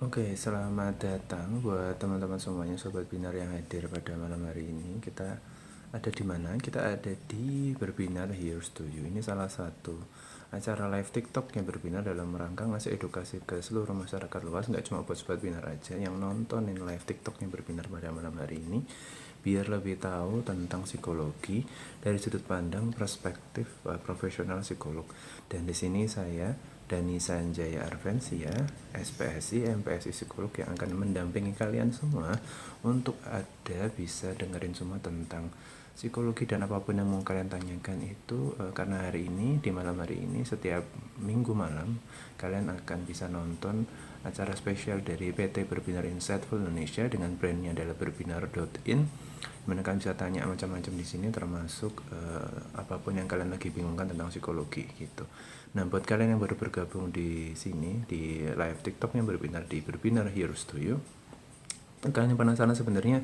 Oke, selamat datang buat teman-teman semuanya, Sobat Binar yang hadir pada malam hari ini. Kita ada di mana? Kita ada di Berbinar Here's to You. Ini salah satu acara live TikTok yang berbinar dalam rangka ngasih edukasi ke seluruh masyarakat luas, nggak cuma buat Sobat Binar aja yang nontonin live TikTok yang berbinar pada malam hari ini, biar lebih tahu tentang psikologi dari sudut pandang perspektif profesional psikolog. Dan di sini saya Dani Sanjaya Arvensia, SPSI, MPSI Psikolog yang akan mendampingi kalian semua untuk ada bisa dengerin semua tentang psikologi dan apapun yang mau kalian tanyakan itu karena hari ini, di malam hari ini, setiap minggu malam kalian akan bisa nonton acara spesial dari PT Berbinar Insightful Indonesia dengan brandnya adalah berbinar.in, dimana kalian bisa tanya macam-macam di sini termasuk apapun yang kalian lagi bingungkan tentang psikologi gitu. Nah, buat kalian yang baru bergabung di sini di live TikToknya Berbinar di Berbinar Here's to You, kalian penasaran sebenarnya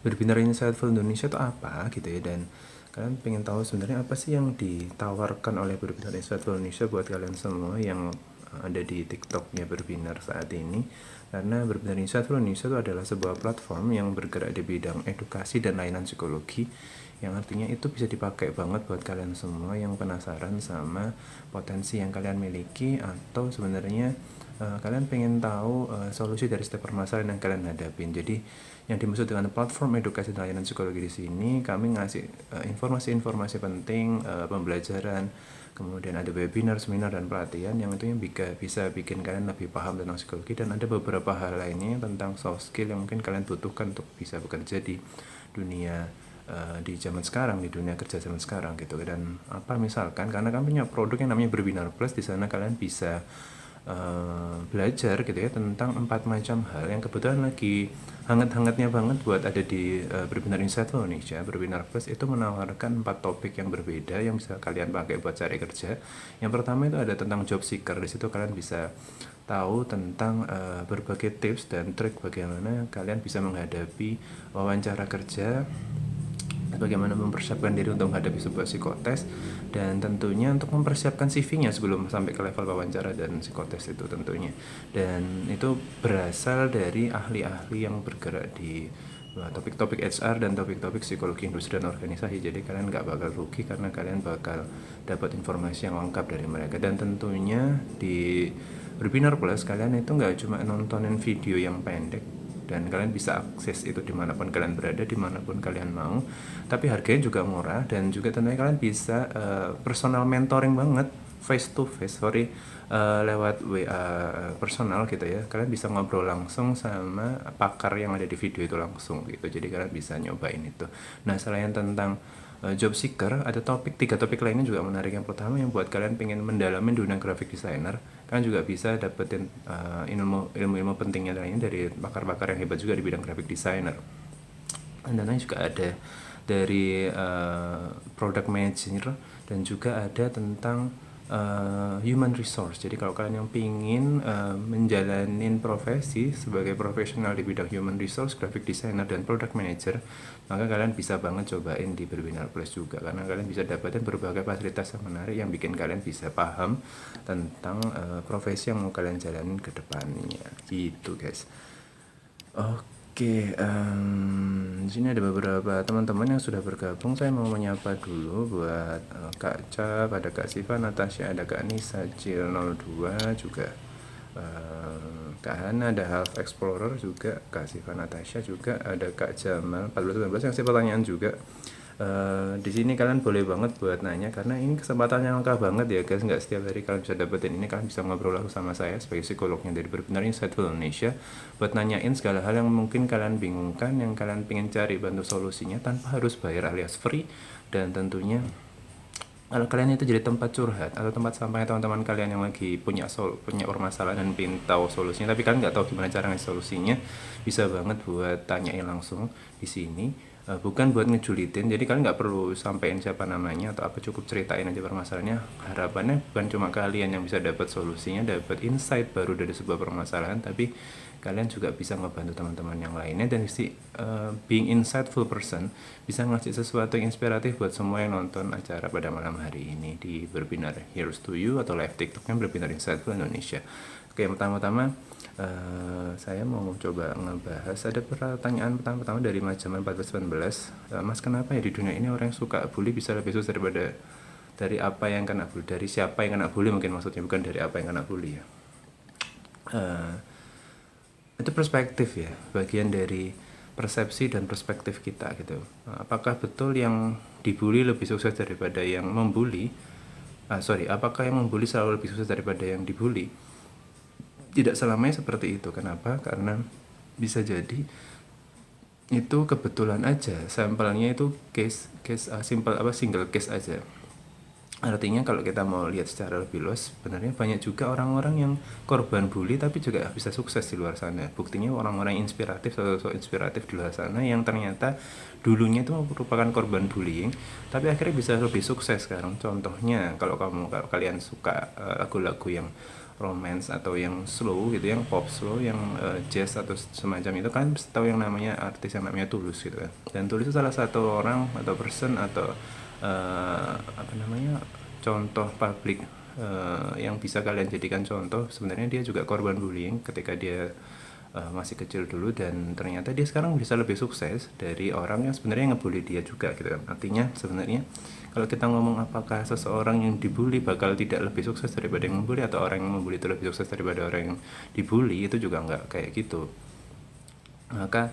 Berbinar Insightful Indonesia itu apa gitu ya, dan kalian pengen tahu sebenarnya apa sih yang ditawarkan oleh Berbinar Insightful Indonesia buat kalian semua yang ada di TikToknya Berbinar saat ini. Karena Berbinar Insightful Indonesia itu adalah sebuah platform yang bergerak di bidang edukasi dan layanan psikologi, yang artinya itu bisa dipakai banget buat kalian semua yang penasaran sama potensi yang kalian miliki, atau sebenarnya kalian pengen tahu solusi dari setiap permasalahan yang kalian hadapin. Jadi yang dimaksud dengan platform edukasi dan layanan psikologi di sini, kami ngasih informasi-informasi penting, pembelajaran, kemudian ada webinar, seminar, dan pelatihan yang itu yang bisa bikin kalian lebih paham tentang psikologi, dan ada beberapa hal lainnya tentang soft skill yang mungkin kalian butuhkan untuk bisa bekerja di dunia di zaman sekarang, di dunia kerja zaman sekarang gitu. Dan apa misalkan karena kami punya produk yang namanya Berbinar Plus, di sana kalian bisa belajar gitu ya tentang 4 macam hal yang kebetulan lagi hangat-hangatnya banget buat ada di Berbinar Insightful Indonesia. Berbinar Plus itu menawarkan 4 topik yang berbeda yang bisa kalian pakai buat cari kerja. Yang pertama itu ada tentang job seeker. Di situ kalian bisa tahu tentang berbagai tips dan trik bagaimana kalian bisa menghadapi wawancara kerja, bagaimana mempersiapkan diri untuk menghadapi sebuah psikotes, dan tentunya untuk mempersiapkan CV-nya sebelum sampai ke level wawancara dan psikotes itu tentunya. Dan itu berasal dari ahli-ahli yang bergerak di topik-topik HR dan topik-topik psikologi industri dan organisasi. Jadi kalian nggak bakal rugi karena kalian bakal dapat informasi yang lengkap dari mereka. Dan tentunya di Berbinar Plus kalian itu nggak cuma nontonin video yang pendek, dan kalian bisa akses itu dimanapun kalian berada, dimanapun kalian mau, tapi harganya juga murah, dan juga tentunya kalian bisa personal mentoring banget, face to face, lewat WA personal gitu ya. Kalian bisa ngobrol langsung sama pakar yang ada di video itu langsung gitu, jadi kalian bisa nyobain itu. Nah, selain tentang job seeker, ada tiga topik lainnya juga menarik. Yang pertama, yang buat kalian pengen mendalamin dunia graphic designer, kalian juga bisa dapetin ilmu pentingnya lainnya dari pakar-pakar yang hebat juga di bidang graphic designer. Dan lain juga ada dari product manager, dan juga ada tentang human resource. Jadi kalau kalian yang pingin menjalanin profesi sebagai profesional di bidang human resource, graphic designer, dan product manager, maka kalian bisa banget cobain di Berbinar Plus juga, karena kalian bisa dapetin berbagai fasilitas yang menarik yang bikin kalian bisa paham tentang profesi yang mau kalian jalanin ke depannya gitu guys. Oke, di sini ada beberapa teman-teman yang sudah bergabung. Saya mau menyapa dulu buat Kak Cap, ada Kak Siva, Natasha, ada Kak Nisa, Cil02 juga, Kak Hana, ada Half Explorer juga, Kak Siva, Natasha juga, ada Kak Jamal 1419 yang ngasih pertanyaan juga. Di sini kalian boleh banget buat nanya, karena ini kesempatan yang langka banget ya guys, nggak setiap hari kalian bisa dapetin ini. Kalian bisa ngobrol langsung sama saya sebagai psikolognya dari Berbinar Insightful Indonesia buat nanyain segala hal yang mungkin kalian bingungkan, yang kalian pengen cari bantu solusinya tanpa harus bayar alias free. Dan tentunya kalau kalian itu jadi tempat curhat atau tempat sampainya teman-teman kalian yang lagi punya permasalahan dan pengen tahu solusinya, tapi kalian nggak tahu gimana cara ngasih solusinya, bisa banget buat tanyain langsung di sini. Bukan buat ngejulitin, jadi kalian nggak perlu sampein siapa namanya atau apa, cukup ceritain aja permasalahannya. Harapannya bukan cuma kalian yang bisa dapat solusinya, dapat insight baru dari sebuah permasalahan, tapi kalian juga bisa ngebantu teman-teman yang lainnya, dan being insightful person bisa ngasih sesuatu yang inspiratif buat semua yang nonton acara pada malam hari ini di Berbinar Heroes to You atau live TikToknya Berbinar Insightful Indonesia. Oke, pertama-tama saya mau coba ngebahas, ada pertanyaan pertama dari Mas Jaman 1419. Mas, kenapa ya di dunia ini orang yang suka bully bisa lebih sukses dari apa yang kena bully, dari siapa yang kena bully mungkin maksudnya, bukan dari apa yang kena bully ya. Itu perspektif ya, bagian dari persepsi dan perspektif kita gitu. Apakah betul yang dibully lebih sukses daripada yang membuli? Apakah yang membuli selalu lebih sukses daripada yang dibully? Tidak selamanya seperti itu. Kenapa? Karena bisa jadi itu kebetulan aja, sampelnya itu single case aja. Artinya kalau kita mau lihat secara lebih luas, sebenarnya banyak juga orang-orang yang korban bully tapi juga bisa sukses di luar sana. Buktinya orang-orang inspiratif, sosok inspiratif di luar sana yang ternyata dulunya itu merupakan korban bullying tapi akhirnya bisa lebih sukses sekarang. Contohnya kalau kalian suka lagu-lagu yang romance atau yang slow gitu, yang pop slow, yang jazz atau semacam itu, kan tahu yang namanya artis yang namanya Tulus gitu kan. Dan Tulus itu salah satu orang atau person atau contoh publik yang bisa kalian jadikan contoh. Sebenarnya dia juga korban bullying ketika dia masih kecil dulu, dan ternyata dia sekarang bisa lebih sukses dari orang yang sebenarnya ngebully dia juga gitu kan. Artinya sebenarnya kalau kita ngomong apakah seseorang yang dibully bakal tidak lebih sukses daripada yang membully, atau orang yang membully itu lebih sukses daripada orang yang dibully, itu juga nggak kayak gitu. Maka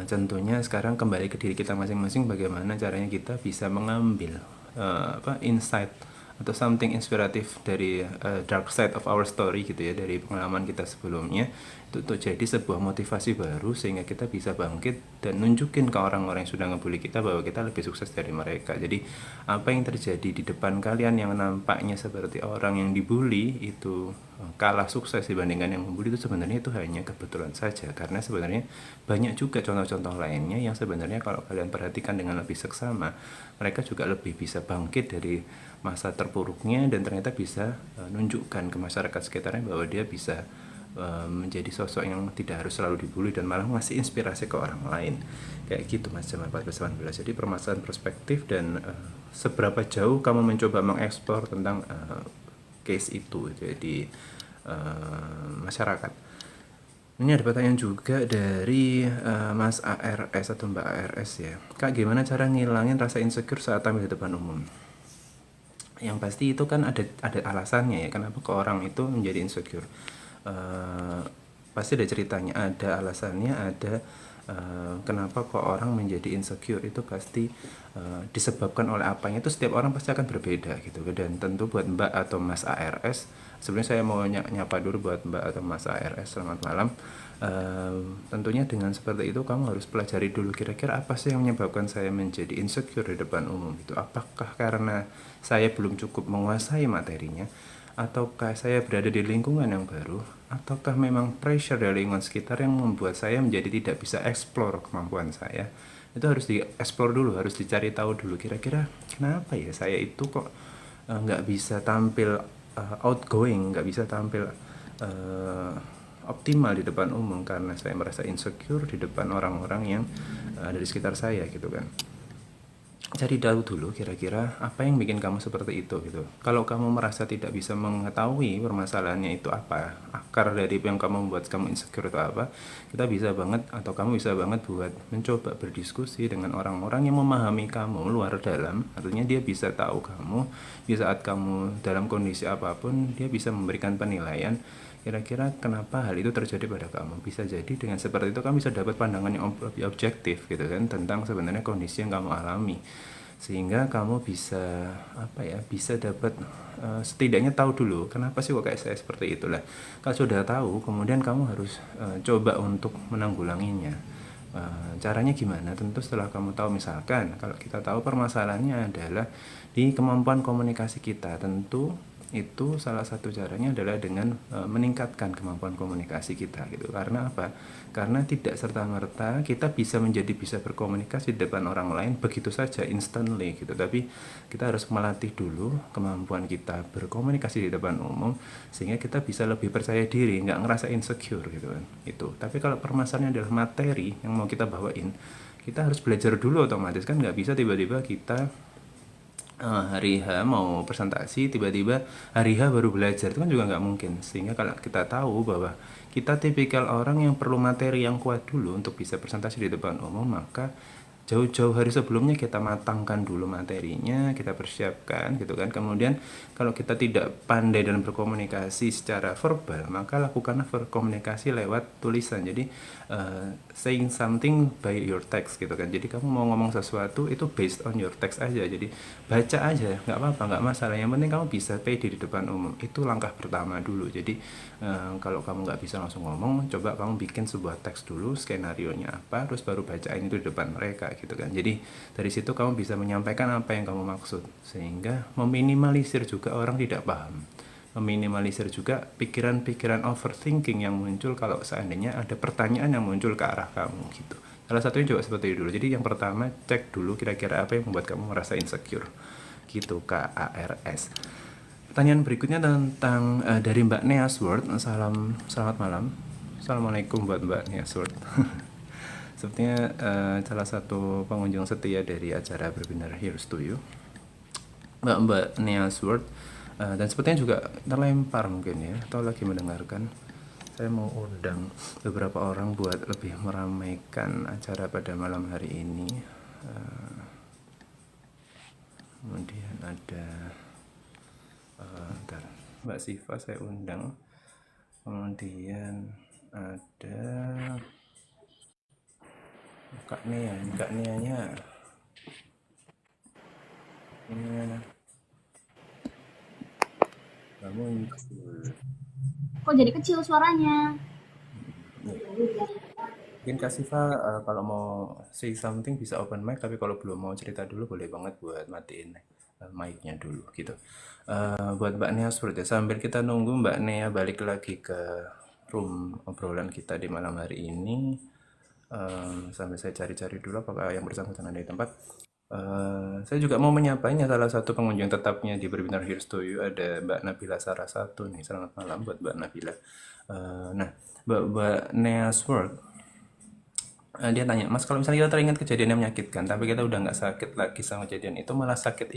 tentunya sekarang kembali ke diri kita masing-masing, bagaimana caranya kita bisa mengambil insight atau something inspiratif dari dark side of our story gitu ya, dari pengalaman kita sebelumnya, itu untuk jadi sebuah motivasi baru sehingga kita bisa bangkit dan nunjukin ke orang-orang yang sudah ngebully kita bahwa kita lebih sukses dari mereka. Jadi apa yang terjadi di depan kalian yang nampaknya seperti orang yang dibully itu kalah sukses dibandingkan yang membuli, itu sebenarnya itu hanya kebetulan saja, karena sebenarnya banyak juga contoh-contoh lainnya yang sebenarnya kalau kalian perhatikan dengan lebih seksama, mereka juga lebih bisa bangkit dari masa terpuruknya dan ternyata bisa nunjukkan ke masyarakat sekitarnya bahwa dia bisa menjadi sosok yang tidak harus selalu dibully dan malah ngasih inspirasi ke orang lain. Kayak gitu Mas Jaman 1419. Jadi permasalahan perspektif dan seberapa jauh kamu mencoba mengeksplor tentang case itu jadi masyarakat. Ini ada pertanyaan juga dari Mas ARS atau Mbak ARS ya. Kak, gimana cara ngilangin rasa insecure saat tampil di depan umum? Yang pasti itu kan ada alasannya ya, kenapa ke orang itu menjadi insecure. Pasti ada ceritanya, ada alasannya, ada kenapa kok orang menjadi insecure, itu pasti disebabkan oleh apanya, itu setiap orang pasti akan berbeda gitu. Dan tentu buat Mbak atau Mas ARS, sebenarnya saya mau nyapa dulu buat Mbak atau Mas ARS, selamat malam. Tentunya dengan seperti itu kamu harus pelajari dulu kira-kira apa sih yang menyebabkan saya menjadi insecure di depan umum gitu. Apakah karena saya belum cukup menguasai materinya, ataukah saya berada di lingkungan yang baru, ataukah memang pressure dari lingkungan sekitar yang membuat saya menjadi tidak bisa explore kemampuan saya. Itu harus di-explore dulu, harus dicari tahu dulu kira-kira kenapa ya saya itu kok nggak bisa tampil outgoing, nggak bisa tampil optimal di depan umum karena saya merasa insecure di depan orang-orang yang ada di sekitar saya gitu kan. Cari tahu dulu kira-kira apa yang bikin kamu seperti itu gitu. Kalau kamu merasa tidak bisa mengetahui permasalahannya itu apa, akar dari yang kamu membuat kamu insecure itu apa, kita bisa banget atau kamu bisa banget buat mencoba berdiskusi dengan orang-orang yang memahami kamu luar dalam. Artinya dia bisa tahu kamu di saat kamu dalam kondisi apapun, dia bisa memberikan penilaian kira-kira kenapa hal itu terjadi pada kamu. Bisa jadi dengan seperti itu kamu bisa dapat pandangan yang lebih objektif gitu kan tentang sebenarnya kondisi yang kamu alami, sehingga kamu bisa bisa dapat setidaknya tahu dulu kenapa sih kok kayak saya seperti itulah. Kalau sudah tahu, kemudian kamu harus coba untuk menanggulanginya. Caranya gimana? Tentu setelah kamu tahu, misalkan kalau kita tahu permasalahannya adalah di kemampuan komunikasi kita, tentu itu salah satu caranya adalah dengan meningkatkan kemampuan komunikasi kita gitu. Karena apa? Karena tidak serta-merta kita bisa berkomunikasi di depan orang lain begitu saja instantly gitu. Tapi kita harus melatih dulu kemampuan kita berkomunikasi di depan umum sehingga kita bisa lebih percaya diri, nggak ngerasa insecure gitu kan. Itu. Tapi kalau permasalahannya adalah materi yang mau kita bawain, kita harus belajar dulu otomatis kan, nggak bisa tiba-tiba kita hari H mau presentasi tiba-tiba hari H baru belajar, itu kan juga nggak mungkin. Sehingga kalau kita tahu bahwa kita tipikal orang yang perlu materi yang kuat dulu untuk bisa presentasi di depan umum, maka jauh-jauh hari sebelumnya kita matangkan dulu materinya, kita persiapkan gitu kan. Kemudian kalau kita tidak pandai dalam berkomunikasi secara verbal, maka lakukanlah berkomunikasi lewat tulisan. Jadi saying something by your text gitu kan. Jadi kamu mau ngomong sesuatu itu based on your text aja. Jadi baca aja, nggak apa-apa, nggak masalah. Yang penting kamu bisa pede di depan umum. Itu langkah pertama dulu. Jadi kalau kamu nggak bisa langsung ngomong, coba kamu bikin sebuah teks dulu, skenario-nya apa, terus baru bacain itu di depan mereka gitu kan. Jadi dari situ kamu bisa menyampaikan apa yang kamu maksud, sehingga meminimalisir juga orang tidak paham, meminimalisir juga pikiran-pikiran overthinking yang muncul kalau seandainya ada pertanyaan yang muncul ke arah kamu gitu. Salah satunya juga seperti itu dulu. Jadi yang pertama, cek dulu kira-kira apa yang membuat kamu merasa insecure gitu, KARS. Pertanyaan berikutnya tentang dari Mbak Neasworth. Selamat malam. Assalamualaikum buat Mbak Neasworth. Sepertinya salah satu pengunjung setia dari acara Berbinar Here's to You, Mbak Neasworth, dan sepertinya juga terlempar mungkin ya, atau lagi mendengarkan. Saya mau undang beberapa orang buat lebih meramaikan acara pada malam hari ini. Kemudian ada ntar, Mbak Siva saya undang. Kemudian ada Kak Nia. Kak Nianya ini mana? Kamu muncul. Kok jadi kecil suaranya? Mungkin Kak Siva kalau mau say something bisa open mic, tapi kalau belum mau cerita dulu boleh banget buat matiin mic-nya dulu gitu. Buat Mbak Nia seperti sambil kita nunggu Mbak Nia balik lagi ke room obrolan kita di malam hari ini, sambil saya cari-cari dulu apakah yang bersangkutan ada di tempat. Saya juga mau menyapanya salah satu pengunjung tetapnya di Berbinar Here's to You, ada Mbak Nabila Sarasatu nih. Selamat malam buat Mbak Nabila. Nah, Mbak Neasworth, dia tanya, Mas, kalau misalnya kita teringat kejadian yang menyakitkan, tapi kita udah nggak sakit lagi sama kejadian itu, malah sakit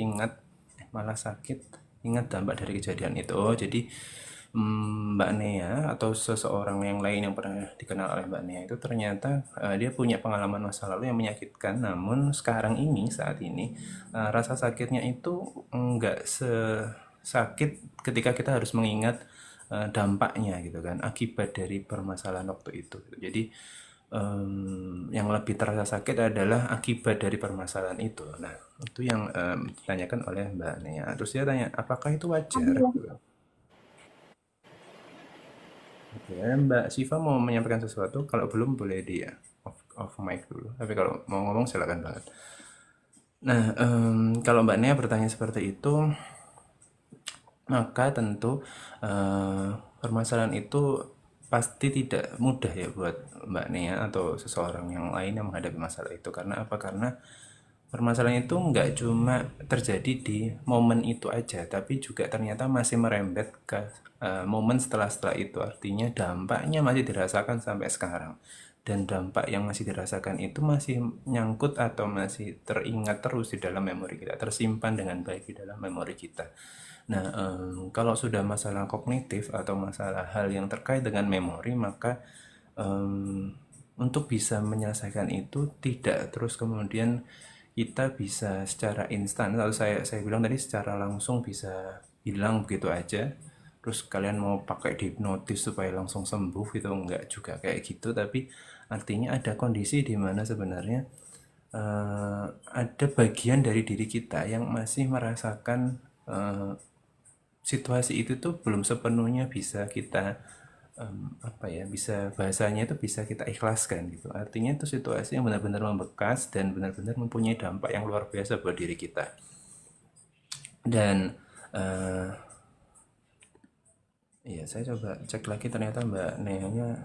ingat dampak dari kejadian itu. Oh, jadi Mbak Nea atau seseorang yang lain yang pernah dikenal oleh Mbak Nea itu ternyata dia punya pengalaman masa lalu yang menyakitkan, namun sekarang ini, saat ini, rasa sakitnya itu nggak sesakit ketika kita harus mengingat dampaknya gitu kan, akibat dari permasalahan waktu itu. Jadi yang lebih terasa sakit adalah akibat dari permasalahan itu. Nah, itu yang ditanyakan oleh Mbak Nea. Terus dia tanya, apakah itu wajar? Aduh, Oke, Mbak Siva mau menyampaikan sesuatu? Kalau belum boleh di off mic dulu. Tapi kalau mau ngomong silakan banget. Nah, kalau Mbak Nea bertanya seperti itu, maka tentu permasalahan itu pasti tidak mudah ya buat Mbak Nea atau seseorang yang lain yang menghadapi masalah itu. Karena apa? Karena permasalahan itu nggak cuma terjadi di momen itu aja, tapi juga ternyata masih merembet ke momen setelah itu. Artinya dampaknya masih dirasakan sampai sekarang. Dan dampak yang masih dirasakan itu masih nyangkut atau masih teringat terus di dalam memori kita, tersimpan dengan baik di dalam memori kita. Nah, kalau sudah masalah kognitif atau masalah hal yang terkait dengan memori, maka untuk bisa menyelesaikan itu tidak terus kemudian kita bisa secara instan, atau saya bilang tadi secara langsung bisa hilang begitu aja. Terus kalian mau pakai hipnotis supaya langsung sembuh itu enggak juga kayak gitu, tapi artinya ada kondisi di mana sebenarnya ada bagian dari diri kita yang masih merasakan situasi itu tuh belum sepenuhnya bisa kita apa ya, bisa bahasanya itu bisa kita ikhlaskan gitu. Artinya itu situasi yang benar-benar membekas dan benar-benar mempunyai dampak yang luar biasa buat diri kita. Dan Iya, saya coba cek lagi ternyata Mbak Neanya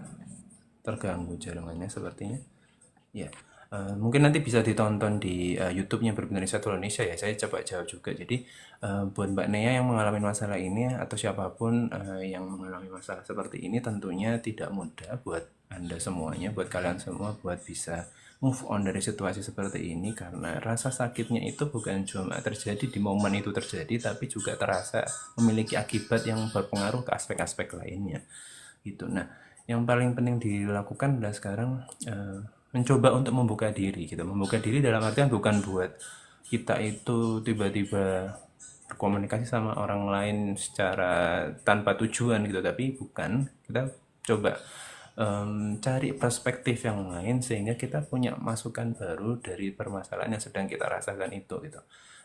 terganggu jaringannya sepertinya. Ya, mungkin nanti bisa ditonton di YouTube-nya Berbinar Satu Indonesia ya. Saya coba jawab juga. Jadi buat Mbak Nea yang mengalami masalah ini atau siapapun yang mengalami masalah seperti ini tentunya tidak mudah buat Anda semuanya, buat kalian semua buat bisa move on dari situasi seperti ini karena rasa sakitnya itu bukan cuma terjadi di momen itu terjadi tapi juga terasa memiliki akibat yang berpengaruh ke aspek-aspek lainnya gitu. Nah, yang paling penting dilakukan adalah sekarang mencoba untuk membuka diri gitu. Membuka diri dalam artian bukan buat kita itu tiba-tiba berkomunikasi sama orang lain secara tanpa tujuan gitu, tapi bukan kita coba cari perspektif yang lain sehingga kita punya masukan baru dari permasalahan yang sedang kita rasakan itu gitu.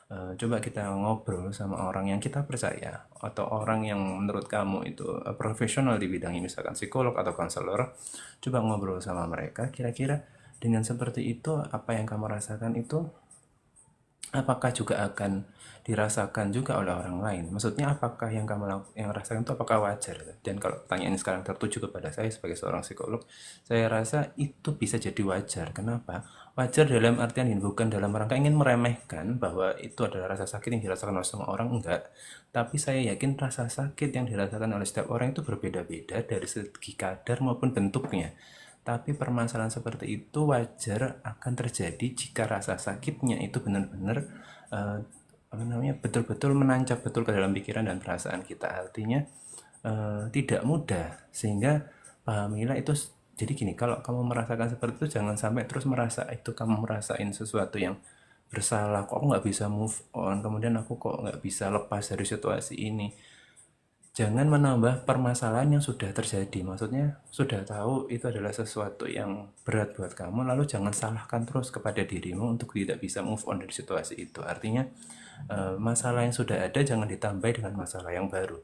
Coba kita ngobrol sama orang yang kita percaya atau orang yang menurut kamu itu profesional di bidangnya misalkan psikolog atau konselor. Coba ngobrol sama mereka kira-kira dengan seperti itu apa yang kamu rasakan itu apakah juga akan dirasakan juga oleh orang lain? Maksudnya apakah yang kamu yang rasakan itu apakah wajar? Dan kalau pertanyaan ini sekarang tertuju kepada saya sebagai seorang psikolog, saya rasa itu bisa jadi wajar. Kenapa? Wajar dalam artian ini bukan dalam rangka ingin meremehkan bahwa itu adalah rasa sakit yang dirasakan oleh semua orang, enggak. Tapi saya yakin rasa sakit yang dirasakan oleh setiap orang itu berbeda-beda dari segi kadar maupun bentuknya. Tapi permasalahan seperti itu wajar akan terjadi jika rasa sakitnya itu benar-benar eh, apa namanya betul-betul menancap betul ke dalam pikiran dan perasaan kita. Artinya tidak mudah sehingga pahamilah itu. Jadi gini, kalau kamu merasakan seperti itu jangan sampai terus merasa itu kamu merasain sesuatu yang bersalah, kok aku nggak bisa move on, kemudian aku kok nggak bisa lepas dari situasi ini. Jangan menambah permasalahan yang sudah terjadi. Maksudnya sudah tahu itu adalah sesuatu yang berat buat kamu, lalu jangan salahkan terus kepada dirimu untuk tidak bisa move on dari situasi itu. Artinya masalah yang sudah ada jangan ditambah dengan masalah yang baru.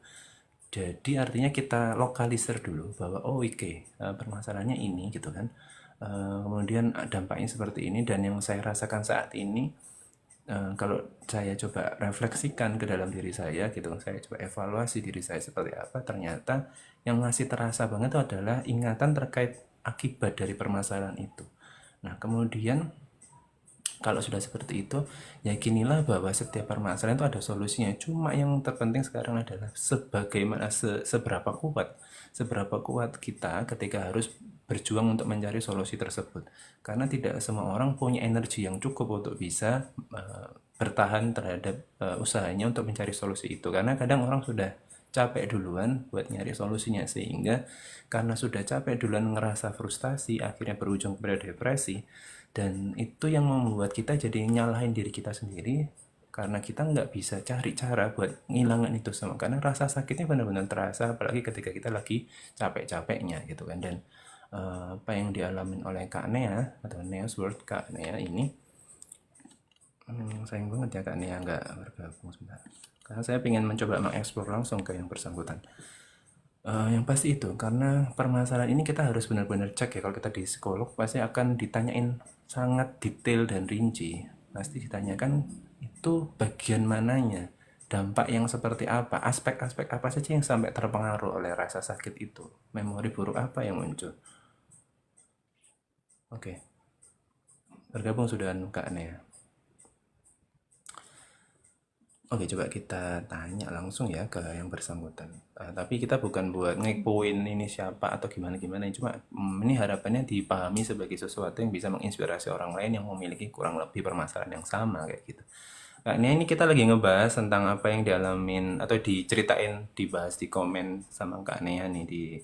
Jadi artinya kita lokalisir dulu bahwa oh oke, permasalahannya ini gitu kan. Kemudian dampaknya seperti ini dan yang saya rasakan saat ini kalau saya coba refleksikan ke dalam diri saya gitu, saya coba evaluasi diri saya seperti apa, ternyata yang masih terasa banget itu adalah ingatan terkait akibat dari permasalahan itu. Nah, kemudian kalau sudah seperti itu, yakinilah bahwa setiap permasalahan itu ada solusinya. Cuma yang terpenting sekarang adalah seberapa kuat kita ketika harus berjuang untuk mencari solusi tersebut. Karena tidak semua orang punya energi yang cukup untuk bisa bertahan terhadap usahanya untuk mencari solusi itu. Karena kadang orang sudah capek duluan buat nyari solusinya sehingga karena sudah capek duluan ngerasa frustasi akhirnya berujung pada depresi dan itu yang membuat kita jadi nyalahin diri kita sendiri karena kita nggak bisa cari cara buat ngilangin itu semua karena rasa sakitnya benar-benar terasa apalagi ketika kita lagi capek-capeknya gitu kan dan apa yang dialamin oleh Kak Nea atau Nea's World Kak Nea ini sayang banget ya Kak Nea nggak bergabung sebentar karena saya ingin mencoba mengeksplor langsung ke yang bersangkutan. Yang pasti itu, karena permasalahan ini kita harus benar-benar cek ya, kalau kita di psikolog pasti akan ditanyain sangat detail dan rinci. Pasti ditanyakan itu bagian mananya, dampak yang seperti apa, aspek-aspek apa saja yang sampai terpengaruh oleh rasa sakit itu, memori buruk apa yang muncul. Oke, bergabung sudah Kak Nea. Oke, coba kita tanya langsung ya ke yang bersangkutan. Tapi kita bukan buat ngepoin ini siapa atau gimana-gimana. Cuma ini harapannya dipahami sebagai sesuatu yang bisa menginspirasi orang lain yang memiliki kurang lebih permasalahan yang sama kayak gitu. Nah, ini kita lagi ngebahas tentang apa yang dialamin atau diceritain, dibahas di komen sama Kak Nea nih di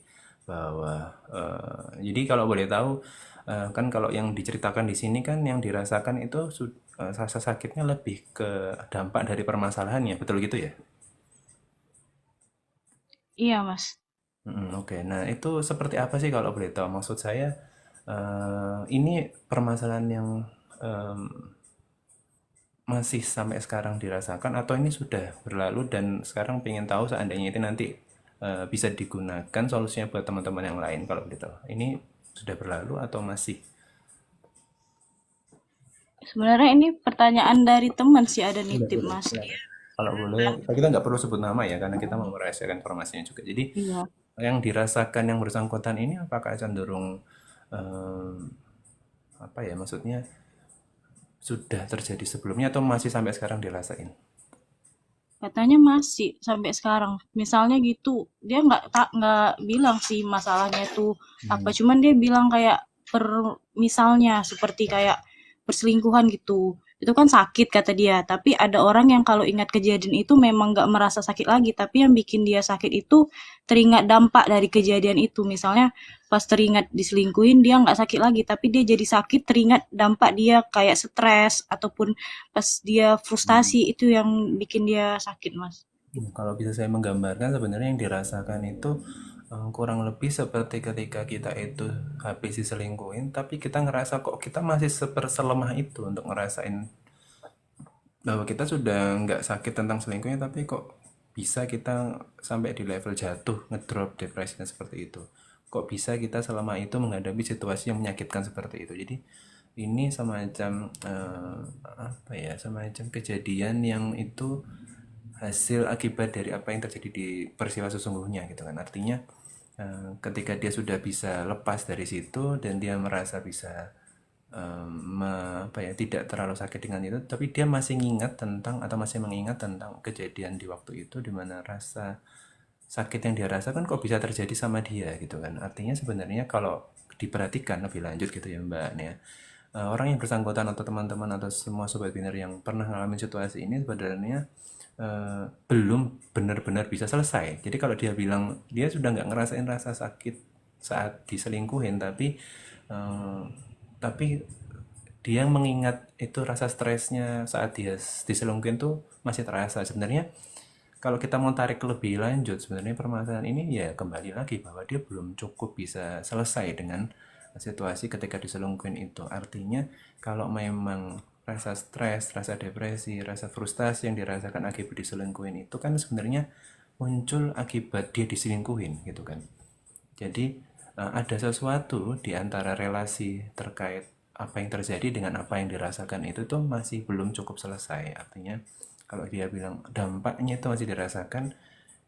bawah. Jadi kalau boleh tahu, kan kalau yang diceritakan di sini kan yang dirasakan itu rasa sakitnya lebih ke dampak dari permasalahannya, betul gitu ya? Iya, Mas. Oke. Nah, itu seperti apa sih kalau boleh tahu? Maksud saya, ini permasalahan yang em, masih sampai sekarang dirasakan atau ini sudah berlalu dan sekarang pengen tahu seandainya itu nanti bisa digunakan solusinya buat teman-teman yang lain kalau boleh tahu. Ini sudah berlalu atau masih? Sebenarnya ini pertanyaan dari teman sih ada nitip, Mas. kalau boleh kita nggak perlu sebut nama ya karena kita mau merahasiakan informasinya juga. Jadi Iya. yang dirasakan yang bersangkutan ini apakah cenderung eh, apa ya maksudnya sudah terjadi sebelumnya atau masih sampai sekarang dirasain? Katanya masih sampai sekarang. Misalnya gitu, dia nggak bilang sih masalahnya itu apa. Hmm. Cuman dia bilang kayak misalnya seperti kayak perselingkuhan gitu. Itu kan sakit kata dia. Tapi ada orang yang kalau ingat kejadian itu memang nggak merasa sakit lagi. Tapi yang bikin dia sakit itu teringat dampak dari kejadian itu. Misalnya pas teringat diselingkuhin dia nggak sakit lagi. Tapi dia jadi sakit teringat dampak dia kayak stres ataupun pas dia frustasi itu yang bikin dia sakit, Mas. Kalau bisa saya menggambarkan sebenarnya yang dirasakan itu kurang lebih seperti ketika kita itu habis diselingkuhin, tapi kita ngerasa kok kita masih selemah itu untuk ngerasain bahwa kita sudah nggak sakit tentang selingkuhnya, tapi kok bisa kita sampai di level jatuh, ngedrop depresinya seperti itu. Kok bisa kita selama itu menghadapi situasi yang menyakitkan seperti itu. Jadi ini semacam apa ya, semacam kejadian yang itu hasil akibat dari apa yang terjadi di peristiwa sesungguhnya gitu kan. Artinya ketika dia sudah bisa lepas dari situ dan dia merasa bisa apa ya tidak terlalu sakit dengan itu, tapi dia masih ingat tentang atau masih mengingat tentang kejadian di waktu itu di mana rasa sakit yang dia rasakan kok bisa terjadi sama dia gitu kan. Artinya sebenarnya kalau diperhatikan lebih lanjut gitu ya Mbak Nia, orang yang bersangkutan atau teman-teman atau semua sobat binner yang pernah ngalamin situasi ini sebenarnya belum benar-benar bisa selesai. Jadi kalau dia bilang dia sudah nggak ngerasain rasa sakit saat diselingkuhin, eh, tapi dia mengingat itu rasa stresnya saat dia diselingkuhin tuh masih terasa. Sebenarnya kalau kita mau tarik lebih lanjut, sebenarnya permasalahan ini ya kembali lagi bahwa dia belum cukup bisa selesai dengan situasi ketika diselingkuhin itu. Artinya kalau memang rasa stres, rasa depresi, rasa frustasi yang dirasakan akibat diselingkuhin itu kan sebenarnya muncul akibat dia diselingkuhin gitu kan. Jadi ada sesuatu di antara relasi terkait apa yang terjadi dengan apa yang dirasakan itu tuh masih belum cukup selesai. Artinya kalau dia bilang dampaknya itu masih dirasakan,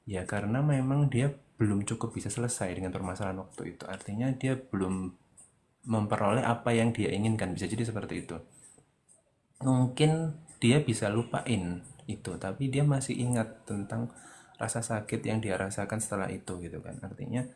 ya karena memang dia belum cukup bisa selesai dengan permasalahan waktu itu. Artinya dia belum memperoleh apa yang dia inginkan. Bisa jadi seperti itu. Mungkin dia bisa lupain itu, tapi dia masih ingat tentang rasa sakit yang dia rasakan setelah itu gitu kan. Artinya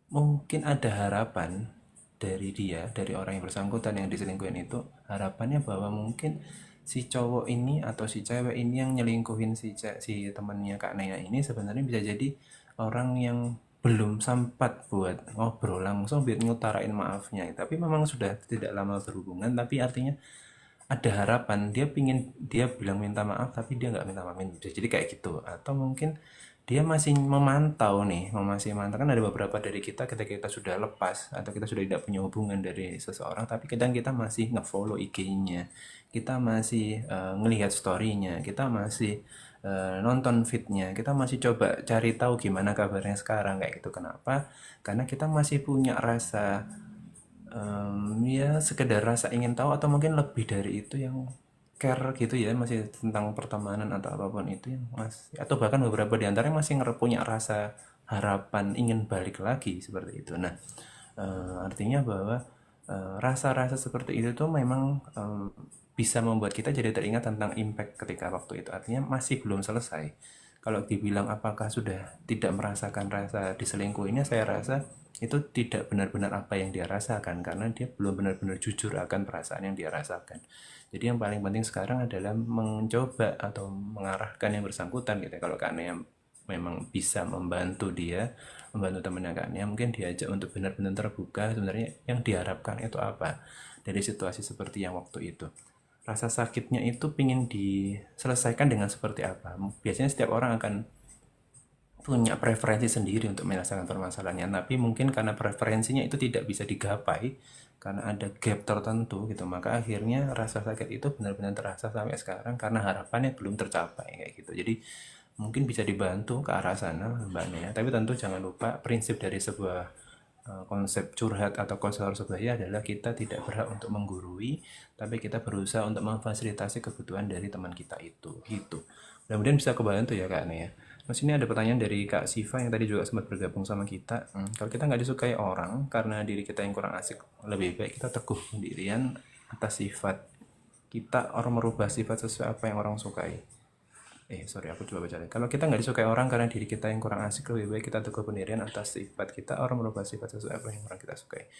mungkin ada harapan dari dia, dari orang yang bersangkutan yang diselingkuhin itu, harapannya bahwa mungkin si cowok ini atau si cewek ini yang nyelingkuhin si temannya Kak Nea ini sebenarnya bisa jadi orang yang belum sempat buat ngobrol langsung biar ngutarain maafnya, tapi memang sudah tidak lama berhubungan, tapi artinya ada harapan dia pingin dia bilang minta maaf tapi dia nggak minta maaf, bisa jadi kayak gitu. Atau mungkin dia masih memantau nih, masih memantau kan ada beberapa dari kita ketika kita sudah lepas atau kita sudah tidak punya hubungan dari seseorang tapi kadang kita masih nge-follow IG-nya, kita masih ngelihat story-nya, kita masih nonton feed-nya, kita masih coba cari tahu gimana kabarnya sekarang kayak gitu. Kenapa? Karena kita masih punya rasa ya sekedar rasa ingin tahu atau mungkin lebih dari itu yang care gitu ya, masih tentang pertemanan atau apapun itu yang masih, atau bahkan beberapa di antaranya masih punya rasa harapan ingin balik lagi seperti itu. Nah, artinya bahwa rasa-rasa seperti itu tuh memang bisa membuat kita jadi teringat tentang impact ketika waktu itu. Artinya masih belum selesai. Kalau dibilang apakah sudah tidak merasakan rasa diselingkuhinya, saya rasa itu tidak benar-benar apa yang dia rasakan karena dia belum benar-benar jujur akan perasaan yang dia rasakan. Jadi yang paling penting sekarang adalah mencoba atau mengarahkan yang bersangkutan gitu ya. Kalau karena yang memang bisa membantu dia, membantu temannya kan ya, mungkin diajak untuk benar-benar terbuka sebenarnya yang diharapkan itu apa dari situasi seperti yang waktu itu. Rasa sakitnya itu pingin diselesaikan dengan seperti apa. Biasanya setiap orang akan punya preferensi sendiri untuk menyelesaikan permasalahannya, tapi mungkin karena preferensinya itu tidak bisa digapai karena ada gap tertentu gitu, maka akhirnya rasa sakit itu benar-benar terasa sampai sekarang karena harapannya belum tercapai kayak gitu. Jadi mungkin bisa dibantu ke arah sana Mbak Nia, tapi tentu jangan lupa prinsip dari sebuah konsep curhat atau konselor sebaya adalah kita tidak berhak untuk menggurui, tapi kita berusaha untuk memfasilitasi kebutuhan dari teman kita itu gitu. Mudah-mudahan bisa kebantu ya Kak Ane ya. Terus ini ada pertanyaan dari Kak Siva yang tadi juga sempat bergabung sama kita. Kalau kita nggak disukai orang karena diri kita yang kurang asik, lebih baik kita teguh pendirian atas sifat kita, orang merubah sifat sesuai apa yang orang sukai. Sorry, aku coba baca lagi. Kalau kita nggak disukai orang karena diri kita yang kurang asik, lebih baik kita teguh pendirian atas sifat kita, orang merubah sifat sesuai apa yang orang kita sukai.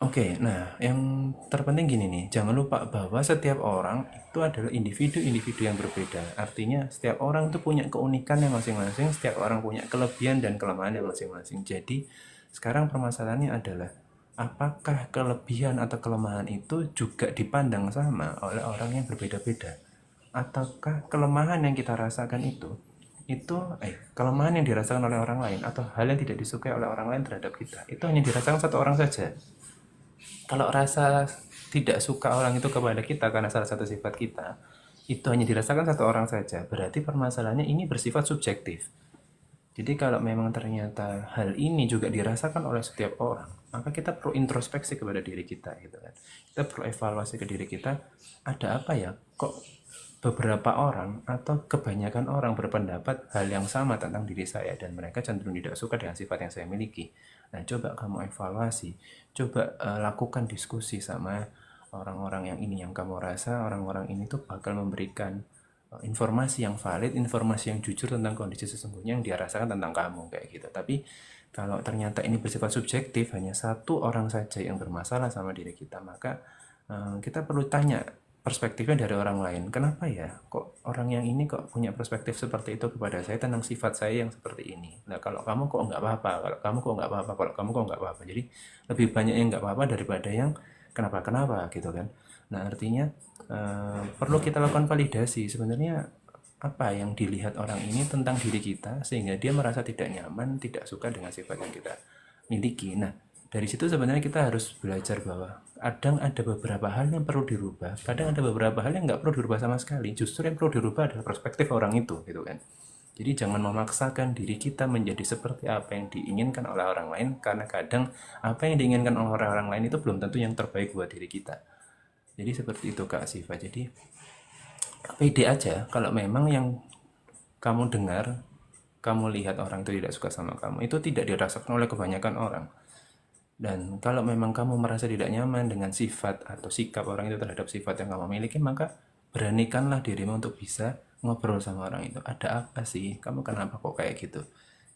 Oke, nah yang terpenting gini nih, jangan lupa bahwa setiap orang itu adalah individu-individu yang berbeda. Artinya setiap orang itu punya keunikannya masing-masing, setiap orang punya kelebihan dan kelemahannya masing-masing. Jadi sekarang permasalahannya adalah apakah kelebihan atau kelemahan itu juga dipandang sama oleh orang yang berbeda-beda? Ataukah kelemahan yang kita rasakan itu kelemahan yang dirasakan oleh orang lain atau hal yang tidak disukai oleh orang lain terhadap kita itu hanya dirasakan satu orang saja. Kalau rasa tidak suka orang itu kepada kita karena salah satu sifat kita, itu hanya dirasakan satu orang saja. Berarti permasalahannya ini bersifat subjektif. Jadi kalau memang ternyata hal ini juga dirasakan oleh setiap orang, maka kita perlu introspeksi kepada diri kita gitu kan. Kita perlu evaluasi ke diri kita, ada apa ya? Kok beberapa orang atau kebanyakan orang berpendapat hal yang sama tentang diri saya dan mereka cenderung tidak suka dengan sifat yang saya miliki. Nah, coba kamu evaluasi, coba lakukan diskusi sama orang-orang yang ini yang kamu rasa orang-orang ini tuh bakal memberikan informasi yang valid, informasi yang jujur tentang kondisi sesungguhnya yang dia rasakan tentang kamu kayak gitu. Tapi kalau ternyata ini bersifat subjektif, hanya satu orang saja yang bermasalah sama diri kita, maka kita perlu tanya perspektifnya dari orang lain. Kenapa ya? Kok orang yang ini kok punya perspektif seperti itu kepada saya tentang sifat saya yang seperti ini? Nah, kalau kamu kok nggak apa-apa, kalau kamu kok nggak apa-apa, kalau kamu kok nggak apa-apa. Jadi lebih banyak yang nggak apa-apa daripada yang kenapa-kenapa gitu kan. Nah, artinya perlu kita lakukan validasi. Sebenarnya apa yang dilihat orang ini tentang diri kita sehingga dia merasa tidak nyaman, tidak suka dengan sifat yang kita miliki. Nah, dari situ sebenarnya kita harus belajar bahwa kadang ada beberapa hal yang perlu dirubah, kadang ada beberapa hal yang nggak perlu dirubah sama sekali. Justru yang perlu dirubah adalah perspektif orang itu, gitu kan. Jadi jangan memaksakan diri kita menjadi seperti apa yang diinginkan oleh orang lain, karena kadang apa yang diinginkan oleh orang lain itu belum tentu yang terbaik buat diri kita. Jadi seperti itu Kak Siva. Jadi pede aja kalau memang yang kamu dengar, kamu lihat orang itu tidak suka sama kamu, itu tidak dirasakan oleh kebanyakan orang. Dan kalau memang kamu merasa tidak nyaman dengan sifat atau sikap orang itu terhadap sifat yang kamu miliki, maka beranikanlah dirimu untuk bisa ngobrol sama orang itu. Ada apa sih? Kamu kenapa kok kayak gitu?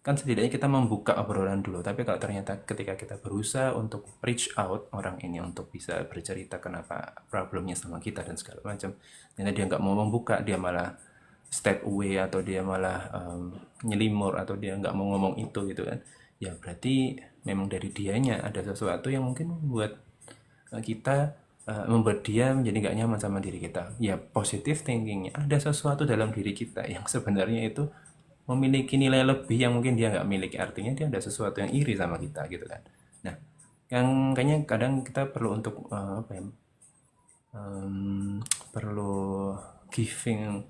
Kan setidaknya kita membuka obrolan dulu. Tapi kalau ternyata ketika kita berusaha untuk reach out orang ini untuk bisa bercerita kenapa problemnya sama kita dan segala macam, ternyata dia nggak mau membuka, dia malah step away atau dia malah nyelimur atau dia nggak mau ngomong itu gitu kan, ya berarti memang dari dianya ada sesuatu yang mungkin membuat kita membuat dia menjadi nggak nyaman sama diri kita. Ya positive thinkingnya ada sesuatu dalam diri kita yang sebenarnya itu memiliki nilai lebih yang mungkin dia nggak miliki, artinya dia ada sesuatu yang iri sama kita gitu kan. Nah, yang kayaknya kadang kita perlu untuk apa ya, perlu giving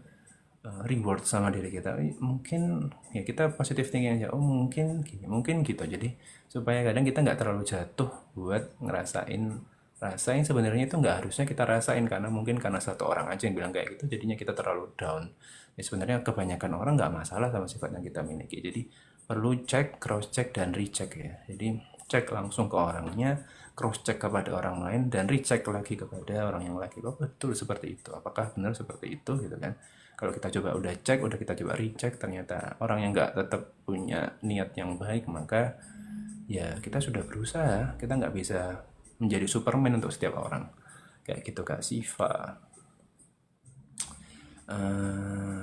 reward sama diri kita. Mungkin ya kita positive thinking aja, oh mungkin gini, mungkin gitu. Jadi supaya kadang kita nggak terlalu jatuh buat ngerasain rasa yang sebenarnya itu nggak harusnya kita rasain, karena mungkin karena satu orang aja yang bilang kayak gitu jadinya kita terlalu down. Ya sebenarnya kebanyakan orang nggak masalah sama sifat yang kita miliki. Jadi perlu cek, cross check dan recheck ya. Jadi cek langsung ke orangnya, cross check kepada orang lain, dan recheck lagi kepada orang yang lagi. Oh betul seperti itu, apakah benar seperti itu gitu kan. Kalau kita coba udah cek, udah kita coba recheck, ternyata orang yang nggak tetap punya niat yang baik, maka ya kita sudah berusaha, kita nggak bisa menjadi Superman untuk setiap orang kayak gitu Kak Siva.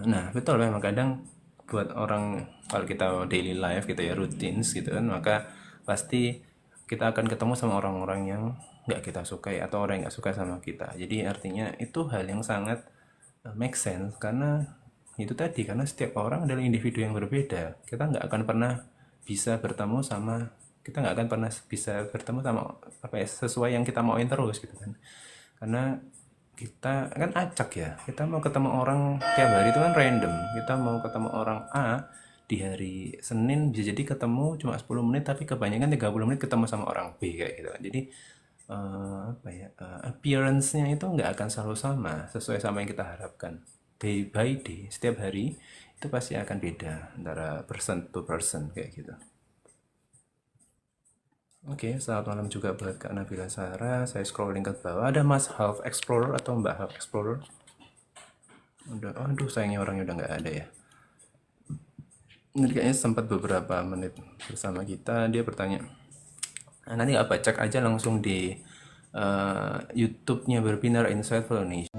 Nah betul, memang kadang buat orang kalau kita daily life gitu ya, routines gitu kan, maka pasti kita akan ketemu sama orang-orang yang nggak kita sukai atau orang yang nggak suka sama kita. Jadi artinya itu hal yang sangat make sense, karena itu tadi, karena setiap orang adalah individu yang berbeda. Kita nggak akan pernah bisa bertemu sama, kita nggak akan pernah bisa bertemu sama apa ya, sesuai yang kita mauin terus gitu kan. Karena kita kan acak ya, kita mau ketemu orang tiap hari itu kan random. Kita mau ketemu orang A di hari Senin, bisa jadi ketemu cuma 10 menit, tapi kebanyakan 30 menit ketemu sama orang B kayak gitu kan. Jadi apa ya, appearance-nya itu nggak akan selalu sama sesuai sama yang kita harapkan. day by day, setiap hari itu pasti akan beda antara person to person kayak gitu. Oke, selamat malam juga buat Kak Nabila Sarah. Saya scrolling ke bawah. Ada Mas Half Explorer atau Mbak Half Explorer? Udah, aduh sayangnya orangnya udah nggak ada ya. Ini kayaknya sempat beberapa menit bersama kita. Dia bertanya, nanti apa cek aja langsung di YouTube-nya Berbinar Insightful Indonesia.